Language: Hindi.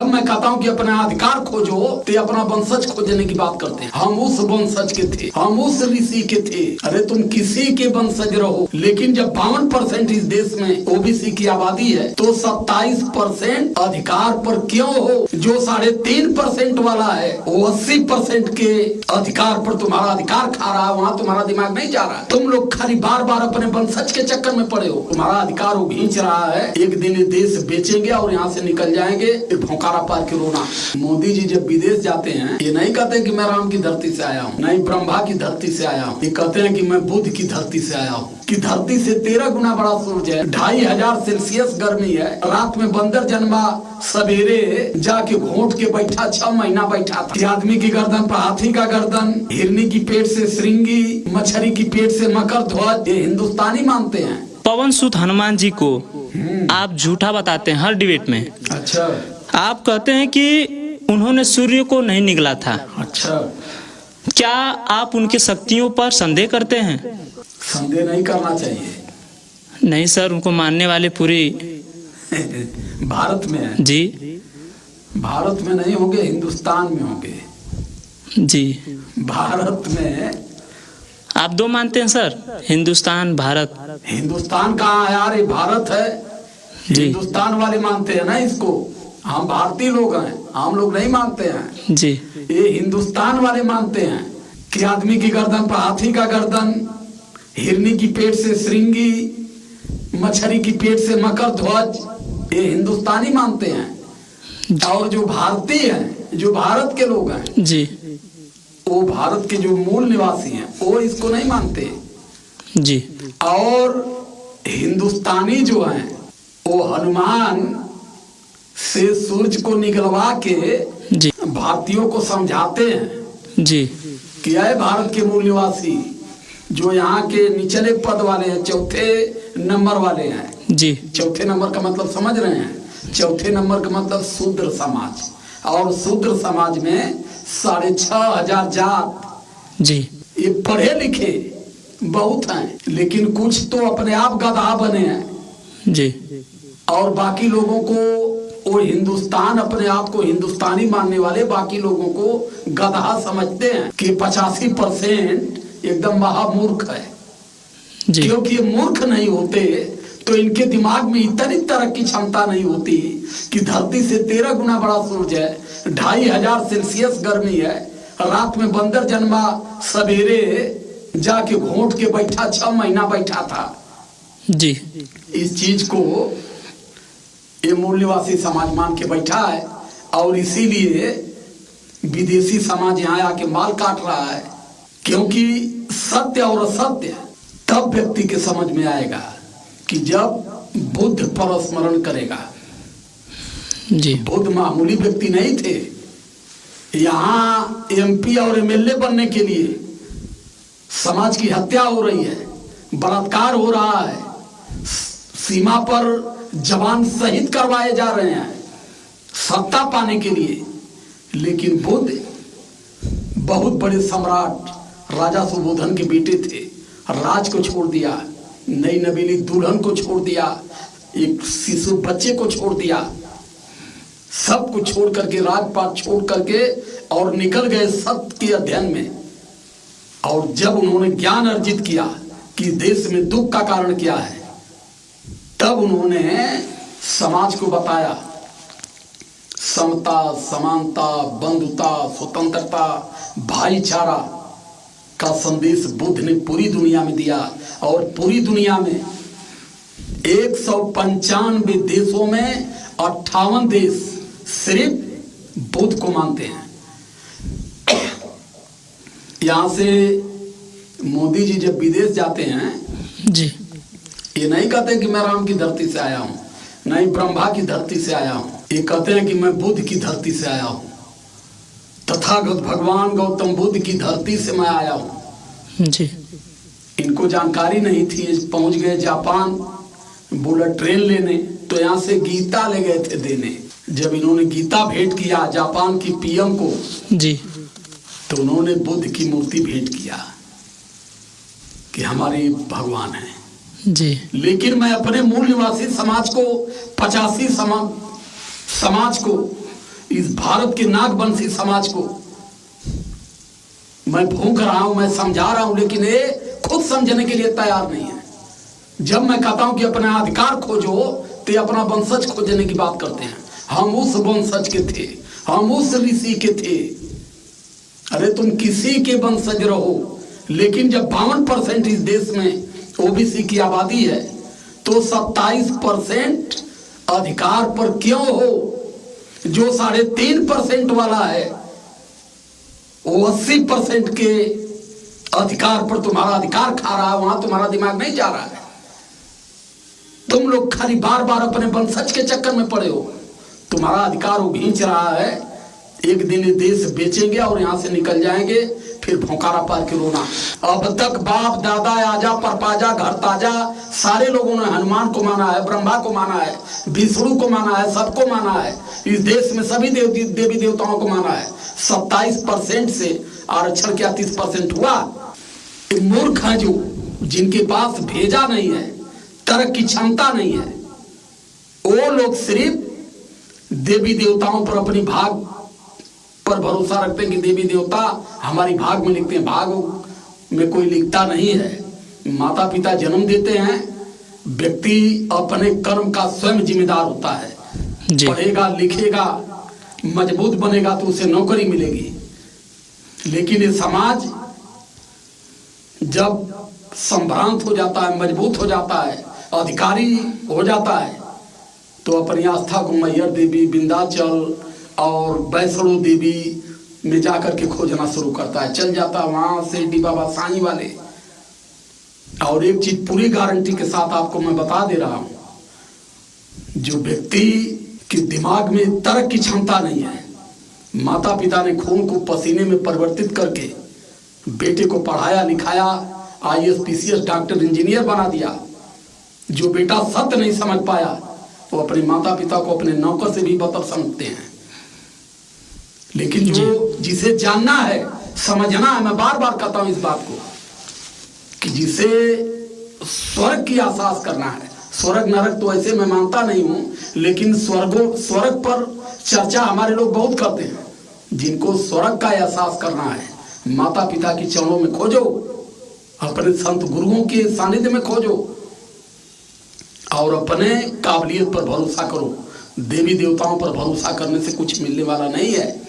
अब मैं कहता हूँ कि अपना अधिकार खोजो, तो अपना वंशज खोजने की बात करते हैं। हम उस वंशज के थे, हम उस ऋषि के थे। अरे तुम किसी के वंशज रहो, लेकिन जब 52% इस देश में ओबीसी की आबादी है तो 27% अधिकार पर क्यों हो? जो 3.5% वाला है वो 80% के अधिकार पर तुम्हारा अधिकार खा रहा है, वहाँ तुम्हारा दिमाग नहीं जा रहा है। तुम लोग खाली बार बार अपने वंशज के चक्कर में पड़े हो। तुम्हारा अधिकार वो खींच रहा है। एक दिन ये देश बेचेंगे और यहाँ से निकल जाएंगे, भौकारा पार के रोना। मोदी जी जब विदेश जाते हैं, ये नहीं कहते कि मैं राम की धरती से आया हूँ, नहीं ब्रह्मा की धरती से आया हूँ। ये कहते हैं कि मैं बुद्ध की धरती से आया हूँ। कि धरती से 13 गुना बड़ा सूरज है, 2500 सेल्सियस गर्मी है। रात में बंदर जन्मा, सवेरे जाके घोट के बैठा, 6 महीना बैठा था। आदमी की गर्दन पर हाथी का गर्दन, हिरनी की पेट से श्रृंगी, मछली की पेट से मकर ध्वज। ये हिंदुस्तानी मानते हैं। पवन सुत हनुमान जी को आप झूठा बताते हैं हर डिबेट में। अच्छा, आप कहते हैं कि उन्होंने सूर्य को नहीं निगला था। अच्छा, क्या आप उनकी शक्तियों पर संदेह करते हैं? संदेह नहीं करना चाहिए। नहीं सर, उनको मानने वाले पूरी भारत में है जी। भारत में नहीं होंगे, हिंदुस्तान में होंगे जी। भारत में आप दो मानते हैं सर, हिंदुस्तान भारत? हिंदुस्तान कहाँ है यार, ये भारत है। जी। हिंदुस्तान वाले मानते हैं ना इसको, हम भारतीय लोग हैं, हम लोग नहीं मानते हैं जी। ये हिंदुस्तान वाले मानते हैं कि आदमी की गर्दन पर हाथी का गर्दन, हिरनी की पेट से श्रृंगी, मछली की पेट से मकर ध्वज। ये हिंदुस्तानी मानते हैं। और जो भारतीय हैं, जो भारत के लोग हैं जी, वो भारत के जो मूल निवासी हैं वो इसको नहीं मानते। जी। और हिंदुस्तानी जो हैं वो हनुमान से सूरज को निकलवा के जी। भारतीयों को समझाते हैं जी। कि है भारत के मूल निवासी जो यहाँ के निचले पद वाले हैं, चौथे नंबर वाले हैं। जी। चौथे नंबर का मतलब समझ रहे हैं? चौथे नंबर का मतलब शूद्र समाज। और शूद्र समाज में 6500 जात। जी। ये पढ़े लिखे बहुत हैं, लेकिन कुछ तो अपने आप गधा बने हैं। जी। और बाकी लोगों को वो हिंदुस्तान, अपने आप को हिंदुस्तानी मानने वाले बाकी लोगों को गधा समझते हैं कि 85% एकदम महामूर्ख है। जी। क्योंकि ये मूर्ख नहीं होते तो इनके दिमाग में इतनी तरह की क्षमता नहीं होती कि धरती से 13 गुना बड़ा सूरज है, 2500 सेल्सियस गर्मी है। रात में बंदर जन्मा, सवेरे जाके घोट के बैठा, 6 महीना बैठा था। जी। इस चीज को ये मूल निवासी समाज मान के बैठा है। और इसीलिए विदेशी समाज यहाँ आके माल काट रहा है। क्योंकि सत्य और असत्य तब व्यक्ति के समझ में आएगा कि जब बुद्ध पर स्मरण करेगा। जी। बुद्ध मामूली व्यक्ति नहीं थे। यहाँ एमपी और एमएलए बनने के लिए समाज की हत्या हो रही है, बलात्कार हो रहा है, सीमा पर जवान शहीद करवाए जा रहे हैं सत्ता पाने के लिए। लेकिन बुद्ध बहुत बड़े सम्राट राजा सुबोधन के बेटे थे। राज को छोड़ दिया, नई नवेली दुल्हन को छोड़ दिया, एक शिशु बच्चे को छोड़ दिया, सब कुछ छोड़ करके, राजपाट छोड़ करके और निकल गए सत्य के अध्ययन में। और जब उन्होंने ज्ञान अर्जित किया कि देश में दुख का कारण क्या है, तब उन्होंने समाज को बताया समता, समानता, बंधुता, स्वतंत्रता, भाईचारा का संदेश बुद्ध ने पूरी दुनिया में दिया। और पूरी दुनिया में 195 देशों में 58 देश सिर्फ बुद्ध को मानते हैं। यहाँ से मोदी जी जब विदेश जाते हैं, जी। ये नहीं कहते कि मैं राम की धरती से आया हूँ, नहीं ब्रह्मा की धरती से आया हूँ। ये कहते हैं कि मैं बुद्ध की धरती से आया हूँ, तथागत भगवान गौतम बुद्ध की धरती से मैं आया हूँ। जी। इनको जानकारी नहीं थी। पहुंच गए जापान बुलेट ट्रेन लेने, तो यहाँ से गीता ले गए थे देने। जब इन्होंने गीता भेंट किया जापान की पीएम को, जी, तो उन्होंने बुद्ध की मूर्ति भेंट किया कि हमारे भगवान हैं। जी। लेकिन मैं अपने मूल निवासी समाज को, 85 समाज को इस भारत के नागवंशी समाज को मैं भूख रहा हूं, मैं समझा रहा हूं, लेकिन ये खुद समझने के लिए तैयार नहीं है। जब मैं कहता हूं कि अपना अधिकार खोजो तो अपना वंशज खोजने की बात करते हैं। हम उस वंशज के थे, हम उस ऋषि के थे। अरे तुम किसी के वंशज रहो, लेकिन जब 52% इस देश में ओबीसी की आबादी है तो 27% अधिकार पर क्यों हो? जो 3.5% वाला है वो 80% के अधिकार पर तुम्हारा अधिकार खा रहा है, वहां तुम्हारा दिमाग नहीं जा रहा है। तुम लोग खाली बार बार अपने वंशज के चक्कर में पड़े हो। तुम्हारा अधिकार वो खींच रहा है। एक दिन ये देश बेचेंगे और यहां से निकल जाएंगे, फिर भौकारा पार के रोना। अब तक बाप दादा आजा परपाजा घर ताजा सारे लोगों ने हनुमान को माना है, ब्रह्मा को माना है, विष्णु को माना है, सबको माना है। इस देश में सभी देवी देवताओं को माना है। 27% से आरक्षण क्या 30% हुआ? मूर्ख है जो जिनके पास भेजा नहीं है, तर्क की क्षमता नहीं है, वो लोग सिर्फ देवी देवताओं पर अपनी भाग पर भरोसा रखते हैं कि देवी देवता हमारी भाग में लिखते हैं। भाग में कोई लिखता नहीं है। माता पिता जन्म देते हैं, व्यक्ति अपने कर्म का स्वयं जिम्मेदार होता है। पढ़ेगा लिखेगा मजबूत बनेगा तो उसे नौकरी मिलेगी। लेकिन ये समाज जब संभ्रांत हो जाता है, मजबूत हो जाता है, अधिकारी हो जाता है, तो अपनी आस्था को मैहर देवी, विंध्याचल और वैष्णो देवी में जाकर के खोजना शुरू करता है। चल जाता है वहां से बाबा साईं वाले। और एक चीज पूरी गारंटी के साथ आपको मैं बता दे रहा हूं, जो व्यक्ति के दिमाग में तर्क की क्षमता नहीं है, माता पिता ने खून को पसीने में परिवर्तित करके बेटे को पढ़ाया लिखाया, IAS PCS डॉक्टर इंजीनियर बना दिया। जो बेटा सत्य नहीं समझ पाया वो अपने माता पिता को अपने नौकर से भी बदतर समझते हैं। लेकिन जो जिसे जानना है, समझना है, मैं बार बार कहता हूं इस बात को कि जिसे स्वर्ग की आसास करना है, स्वर्ग नरक तो ऐसे मैं मानता नहीं हूं, लेकिन स्वर्ग पर चर्चा हमारे लोग बहुत करते हैं। जिनको स्वर्ग का एहसास करना है, माता पिता की चरणों में खोजो, अपने संत गुरुओं के सानिध्य में खोजो और अपने काबिलियत पर भरोसा करो। देवी देवताओं पर भरोसा करने से कुछ मिलने वाला नहीं है।